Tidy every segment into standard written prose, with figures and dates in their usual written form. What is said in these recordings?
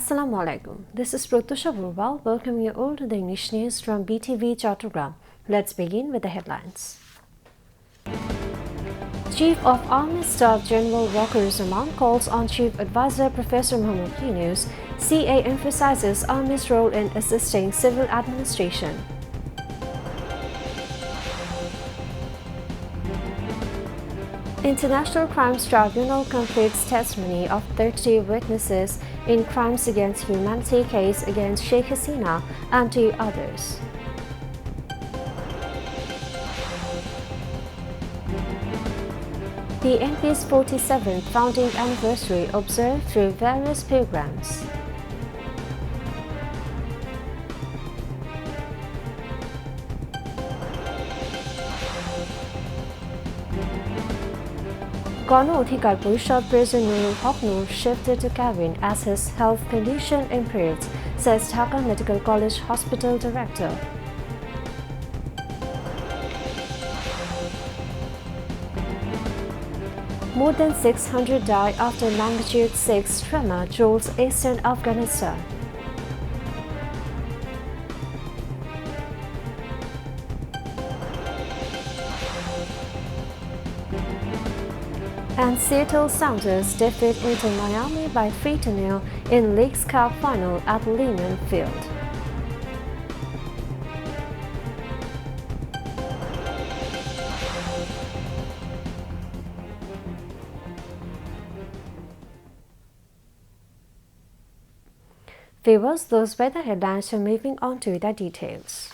Assalamu alaikum. This is Pratusha Burwal welcoming you all to the English news from BTV Chattogram. Let's begin with the headlines. Chief of Army Staff General Raater calls on Chief Advisor Professor Muhammad Yunus. CA emphasizes Army's role in assisting civil administration. International Crimes Tribunal completes testimony of 30 witnesses in crimes against humanity case against Sheikh Hasina and 2 others. The NP's 47th founding anniversary observed through various programs. Gano Adhikar Parishad President Nurul Haq Nur shifted to cabin as his health condition improved, says Dhaka Medical College Hospital Director. More than 600 die after magnitude 6 tremor jolts eastern Afghanistan. And Seattle Sounders defeat Inter Miami by 3-0 in League's Cup final at Lehman Field. Viewers, those were the headlines. So moving on to the details.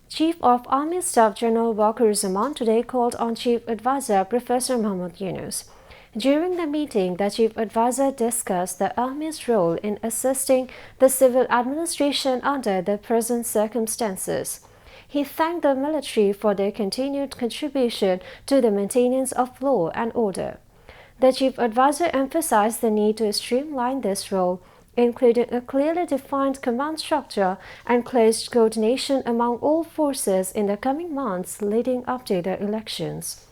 Chief of Army Staff General Raater today called on Chief Advisor Professor Muhammad Yunus. During the meeting, the Chief Advisor discussed the Army's role in assisting the civil administration under the present circumstances. He thanked the military for their continued contribution to the maintenance of law and order. The Chief Advisor emphasized the need to streamline this role, including a clearly defined command structure and close coordination among all forces in the coming months leading up to the elections.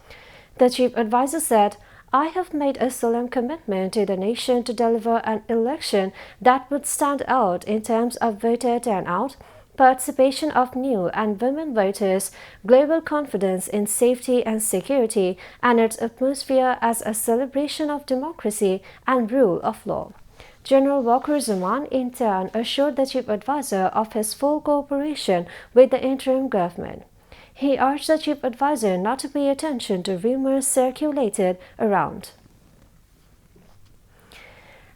The Chief Advisor said, "I have made a solemn commitment to the nation to deliver an election that would stand out in terms of voter turnout, participation of new and women voters, global confidence in safety and security, and its atmosphere as a celebration of democracy and rule of law." General Raater in turn assured the Chief Advisor of his full cooperation with the interim government. He urged the Chief Advisor not to pay attention to rumors circulated around.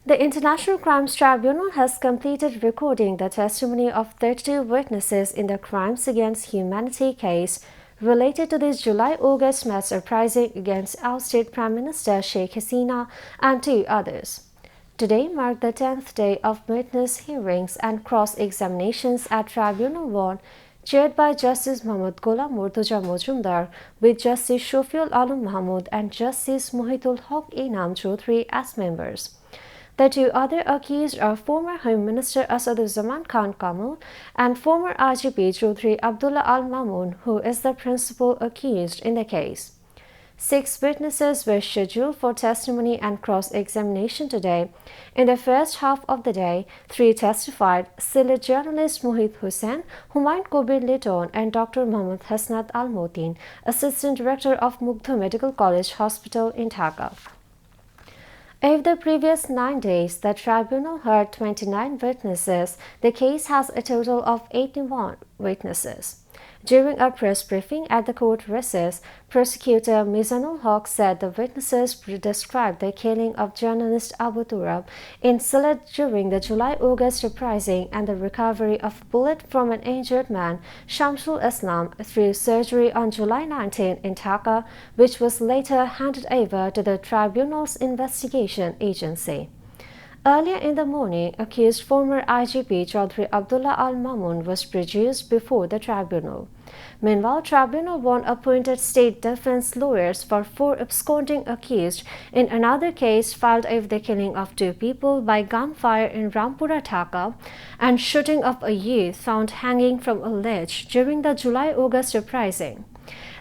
The International Crimes Tribunal has completed recording the testimony of 32 witnesses in the Crimes Against Humanity case related to this July-August mass uprising against ousted Prime Minister Sheikh Hasina and 2 others. Today marked the 10th day of witness hearings and cross-examinations at Tribunal 1, chaired by Justice Muhammad Ghulam Murtuza Majumdar, with Justice Shofiul Alam Mahmood and Justice Mohitul Haq Inam Chaudhry as members. The 2 other accused are former Home Minister Asaduzzaman Khan Kamal and former IGP Chaudhry Abdullah Al Mamun, who is the principal accused in the case. 6 witnesses were scheduled for testimony and cross-examination today. In the first half of the day, 3 testified: Sylhet journalist Mohit Hussain, Humayun Kobir Liton, and Dr. Mohammad Hasnat Al-Motin, Assistant Director of Mugdha Medical College Hospital in Dhaka. Over the previous 9 days, the tribunal heard 29 witnesses. The case has a total of 81 witnesses. During a press briefing at the court recess, prosecutor Mizanul Haq said the witnesses described the killing of journalist Abu Turab in Sylhet during the July-August uprising and the recovery of a bullet from an injured man, Shamsul Islam, through surgery on July 19 in Dhaka, which was later handed over to the tribunal's investigation agency. Earlier in the morning, accused former IGP Chaudhry Abdullah Al Mamun was produced before the tribunal. Meanwhile, Tribunal 1 appointed state defense lawyers for 4 absconding accused in another case filed over the killing of 2 people by gunfire in Rampura, Dhaka, and shooting of a youth found hanging from a ledge during the July-August uprising.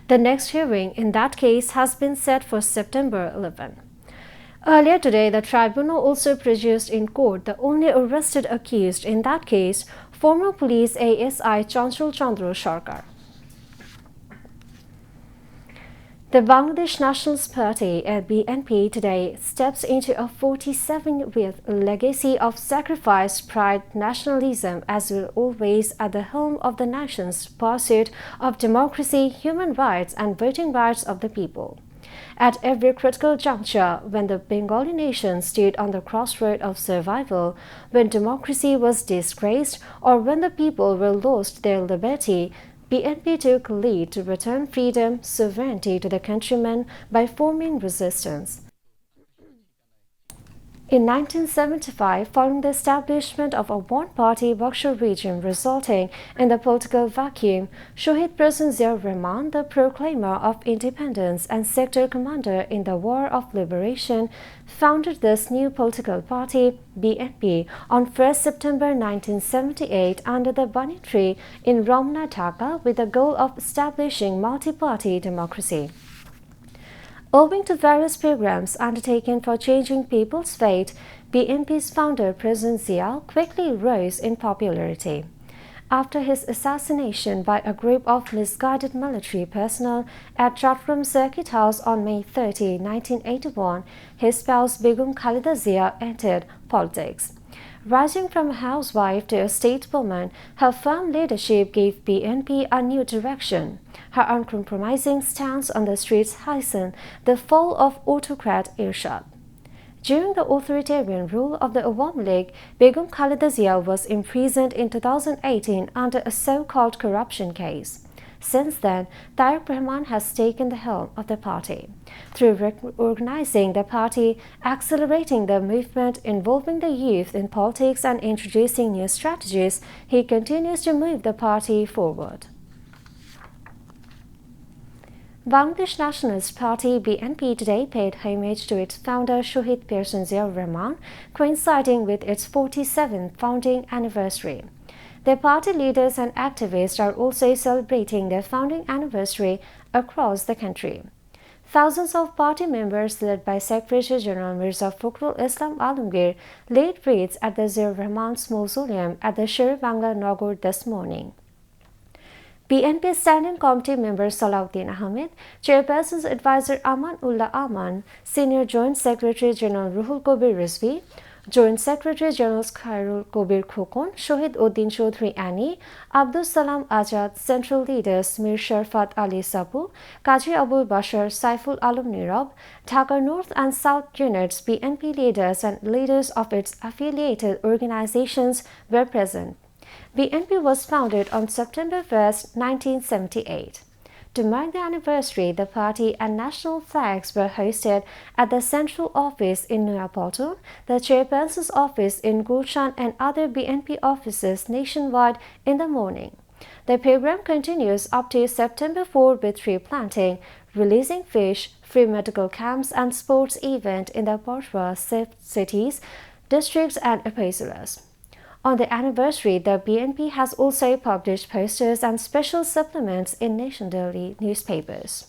The next hearing in that case has been set for September 11. Earlier today, the tribunal also produced in court the only arrested accused in that case, former police ASI Chanchul Chandra Sarkar. The Bangladesh Nationalist Party (BNP) today steps into a 47-year legacy of sacrifice, pride, nationalism, as will always at the helm of the nation's pursuit of democracy, human rights, and voting rights of the people. At every critical juncture, when the Bengali nation stood on the crossroad of survival, when democracy was disgraced, or when the people were lost their liberty, BNP took lead to return freedom, sovereignty to the countrymen by forming resistance. In 1975, following the establishment of a one-party Bakshar regime resulting in the political vacuum, Shohid President Ziaur Rahman, the proclaimer of independence and sector commander in the War of Liberation, founded this new political party, BNP, on 1 September 1978 under the Bani Tree in Ramna, Dhaka, with the goal of establishing multi-party democracy. Owing to various programs undertaken for changing people's fate, BNP's founder, President Zia, quickly rose in popularity. After his assassination by a group of misguided military personnel at Chattogram Circuit House on May 30, 1981, his spouse Begum Khalida Zia entered politics. Rising from a housewife to a stateswoman, her firm leadership gave BNP a new direction. Her uncompromising stance on the streets hastened the fall of autocrat Irshad. During the authoritarian rule of the Awami League, Begum Khalida Zia was imprisoned in 2018 under a so-called corruption case. Since then, Tariq Rahman has taken the helm of the party. Through organizing the party, accelerating the movement, involving the youth in politics and introducing new strategies, he continues to move the party forward. Bangladesh Nationalist Party (BNP) today paid homage to its founder Shohid President Ziaur Rahman, coinciding with its 47th founding anniversary. The party leaders and activists are also celebrating their founding anniversary across the country. Thousands of party members, led by Secretary General Mirza Fakhrul Islam Alamgir, laid wreaths at the Ziaur Rahman's mausoleum at the Sher-Bangla Nagar this morning. BNP Standing Committee member Salahuddin Ahmed, Chairperson's advisor Aman Ullah Aman, Senior Joint Secretary General Ruhul Kobir Rizvi, Joint Secretary General Khairul Kobir Khokon, Shohid Uddin Chaudhry Ani, Abdus Salam Azad, Central Leaders Mir Sharfat Ali Sapu, Kaji Abul Bashar, Saiful Alam Nirab, Dhaka North and South units, BNP leaders and leaders of its affiliated organizations were present. BNP was founded on September 1, 1978. To mark the anniversary, the party and national flags were hosted at the central office in Nurapalton, the chairperson's office in Gulshan, and other BNP offices nationwide in the morning. The program continues up to September 4 with tree planting, releasing fish, free medical camps, and sports event in the bourgeois cities, districts, and upazilas. On the anniversary, the BNP has also published posters and special supplements in nation daily newspapers.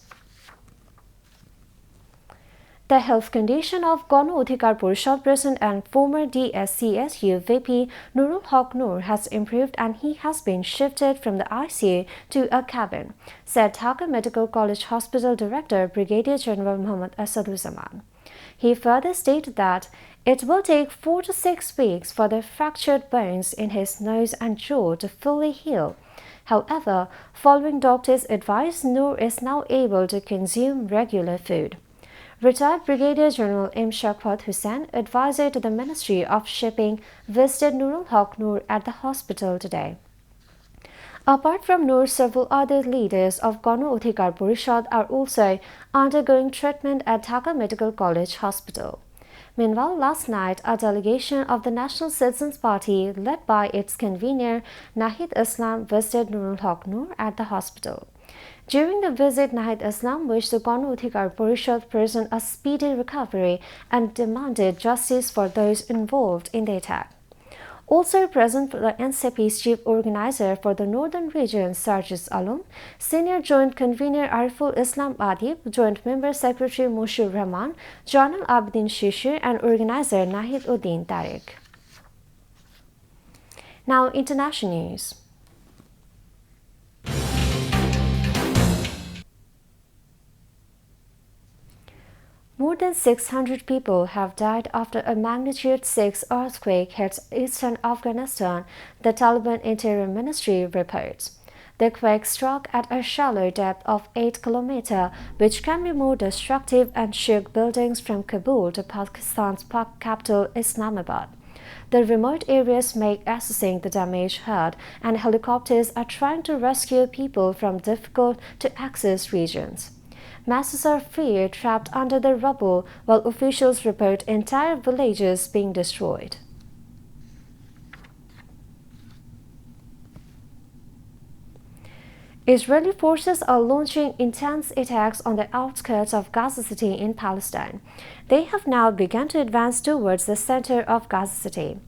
The health condition of Gano Adhikar Porishad President and former DSCSU VP Nurul Haq Noor has improved and he has been shifted from the ICU to a cabin, said Dhaka Medical College Hospital Director Brigadier General Muhammad Asaduzzaman. He further stated that it will take 4 to 6 weeks for the fractured bones in his nose and jaw to fully heal. However, following doctors' advice, Noor is now able to consume regular food. Retired Brigadier General M. Shafqat Hussain, advisor to the Ministry of Shipping, visited Nurul Haq Noor at the hospital today. Apart from Noor, several other leaders of Gano Adhikar Porishad are also undergoing treatment at Dhaka Medical College Hospital. Meanwhile, last night, a delegation of the National Citizens Party, led by its convener Nahid Islam, visited Nurul Haq Noor at the hospital. During the visit, Nahid Islam wished the Gano Adhikar Porishad President a speedy recovery and demanded justice for those involved in the attack. Also present for the NCP's chief organizer for the northern region, Sarjis Alam, senior joint convener Ariful Islam Adib, joint member secretary Mushur Rahman, Janal Abidin Shishir, and organizer Nahid Uddin Tariq. Now, international news. More than 600 people have died after a magnitude 6 earthquake hit eastern Afghanistan, the Taliban Interior Ministry reports. The quake struck at a shallow depth of 8 km, which can be more destructive and shook buildings from Kabul to Pakistan's capital Islamabad. The remote areas make assessing the damage hard, and helicopters are trying to rescue people from difficult-to-access regions. Masses are feared trapped under the rubble, while officials report entire villages being destroyed. Israeli forces are launching intense attacks on the outskirts of Gaza City in Palestine. They have now begun to advance towards the center of Gaza City.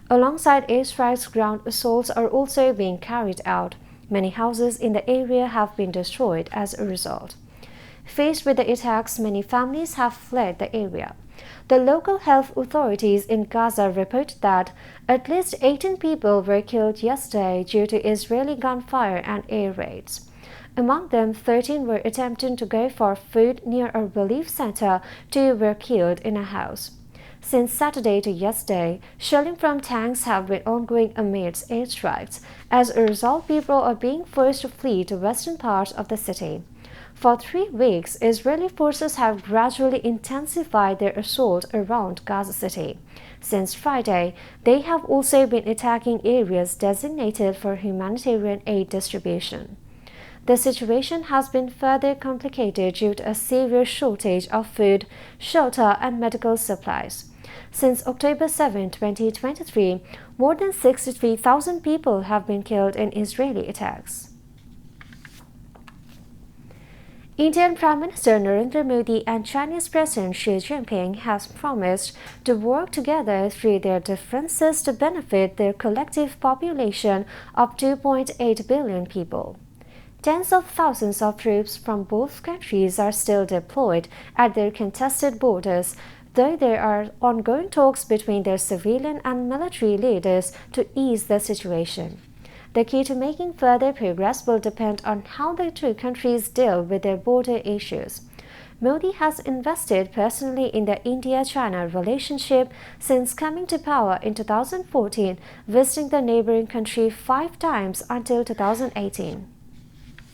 Alongside airstrikes, ground assaults are also being carried out. Many houses in the area have been destroyed as a result. Faced with the attacks, many families have fled the area. The local health authorities in Gaza report that at least 18 people were killed yesterday due to Israeli gunfire and air raids. Among them, 13 were attempting to go for food near a relief center. 2 were killed in a house. Since Saturday to yesterday, shelling from tanks have been ongoing amidst airstrikes. As a result, people are being forced to flee to western parts of the city. For 3 weeks, Israeli forces have gradually intensified their assault around Gaza City. Since Friday, they have also been attacking areas designated for humanitarian aid distribution. The situation has been further complicated due to a severe shortage of food, shelter, and medical supplies. Since October 7, 2023, more than 63,000 people have been killed in Israeli attacks. Indian Prime Minister Narendra Modi and Chinese President Xi Jinping have promised to work together through their differences to benefit their collective population of 2.8 billion people. Tens of thousands of troops from both countries are still deployed at their contested borders, though there are ongoing talks between their civilian and military leaders to ease the situation. The key to making further progress will depend on how the two countries deal with their border issues. Modi has invested personally in the India-China relationship since coming to power in 2014, visiting the neighboring country 5 times until 2018.